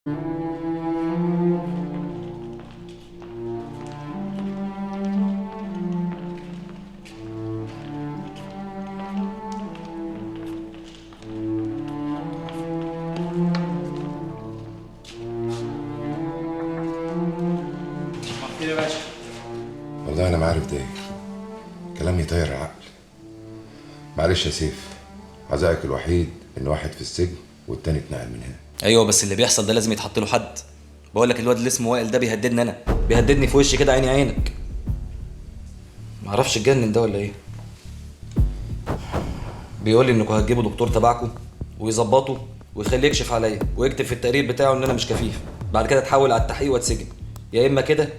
يا باشا والله انا ما عارف ده ايه. كلام يطير العقل. معلش يا سيف، عزائك الوحيد ان واحد في السجن والتاني اتنقل من هنا. ايوه، بس اللي بيحصل ده لازم يتحط له حد. بقول لك الواد اللي اسمه وائل ده بيهددني انا، بيهددني في وشي كده عيني عينك. ما اعرفش اتجنن ده ولا ايه. بيقول لي انكم هتجيبوا دكتور تبعكم ويظبطه ويخليه يكشف عليا ويكتب في التقرير بتاعه ان انا مش كفيف. بعد كده اتحول على التحقيق واتسجن. يا اما كده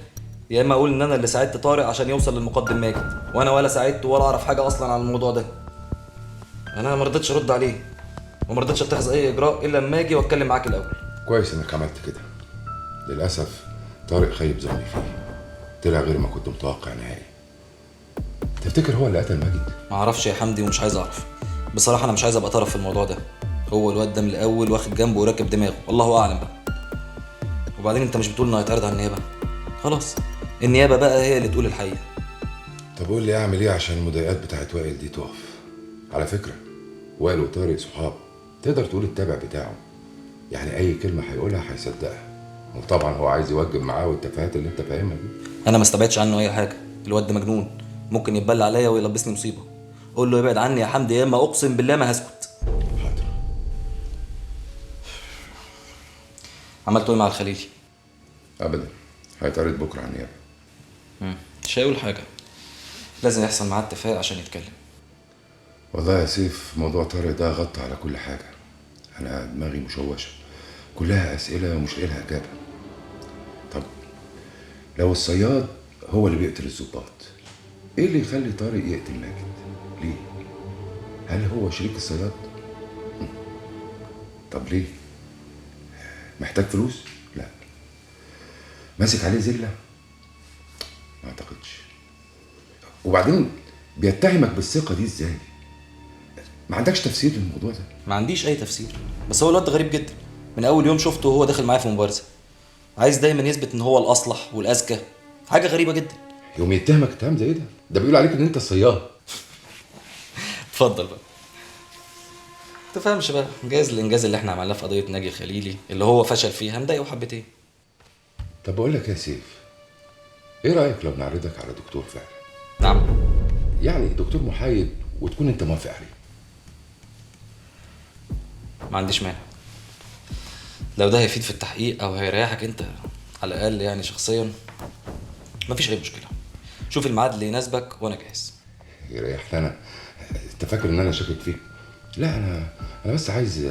يا اما اقول ان انا اللي ساعدت طارق عشان يوصل للمقدم ماجد، وانا ولا ساعدته ولا اعرف حاجه اصلا عن الموضوع ده. انا ما رضيتش ارد عليه وما رضيتش اتخذ اي اجراء الا لما اجي واتكلم معاك الاول. كويس انك عملت كده. للاسف طارق خيب ظني فيه، طلع غير ما كنت متوقع نهائي. تفتكر هو اللي قتل ماجد؟ ما اعرفش يا حمدي ومش عايز اعرف. بصراحه انا مش عايز ابقى طرف في الموضوع ده. هو الواد ده من الاول واخد جنبه وراكب دماغه، والله اعلم بقى. وبعدين انت مش بتقول انه هيتعرض على النيابه؟ خلاص، النيابه بقى هي اللي تقول الحقيقه. طب قول لي اعمل ايه عشان المضايقات بتاعت وائل دي تقف. على فكره وائل وطارق صحاب، تقدر تقول التابع بتاعه، يعني اي كلمه هيقولها هيصدقها. وطبعا هو عايز يوجب معاه والتفاهات اللي انت فاهمها دي. انا ما استبعدش عنه اي حاجه. الواد ده مجنون، ممكن يتبلى عليا ويلبسني مصيبه. قول له يبعد عني يا حمدي يا اما اقسم بالله ما هسكت. حاضر. عملت ايه مع الخليلي؟ ابدا، هيتعرض بكره على النيابه. مش هيقول حاجه، لازم يحصل معاه اتفاق عشان يتكلم. والله يا سيف موضوع طارق ده غطى على كل حاجه. انا دماغي مشوشه، كلها اسئله ومش لاقي لها اجابه. طب لو الصياد هو اللي بيقتل الضباط، ايه اللي يخلي طارق يقتل ماجد؟ ليه؟ هل هو شريك الصياد؟ طب ليه؟ محتاج فلوس؟ لا. ماسك عليه زله؟ ما اعتقدش. وبعدين بيتهمك بالثقه دي ازاي؟ ما عندكش تفسير للموضوع ده؟ ما عنديش اي تفسير، بس هو الواد ده غريب جدا. من اول يوم شفته وهو داخل معايا في مبارزه، عايز دايما يثبت ان هو الاصلح والاذكى. حاجه غريبه جدا. يوم يتهمك اتهام زي ده بيقول عليك ان انت صياد. اتفضل بقى. تفهمش بقى، جايز الانجاز اللي احنا عملناه في قضيه ناجي الخليلي اللي هو فشل فيها مضايقه حبتين. طب بقول لك يا سيف، ايه رايك لو نعرضك على دكتور فعلا؟ نعم؟ يعني دكتور محايد وتكون انت موافق عليه. ما عنديش مانع، لو ده هيفيد في التحقيق او هيريحك انت على الاقل يعني شخصيا، مفيش اي مشكله. شوف الميعاد اللي يناسبك وانا جاهز. يريحني انا؟ انت فاكر ان انا شاكك فيك؟ لا، انا بس عايز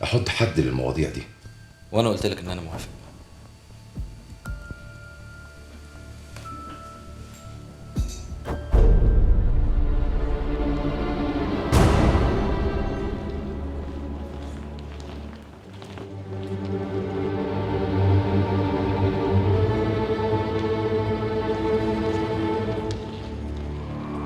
احط حد للمواضيع دي. وانا قلت لك ان انا موافق.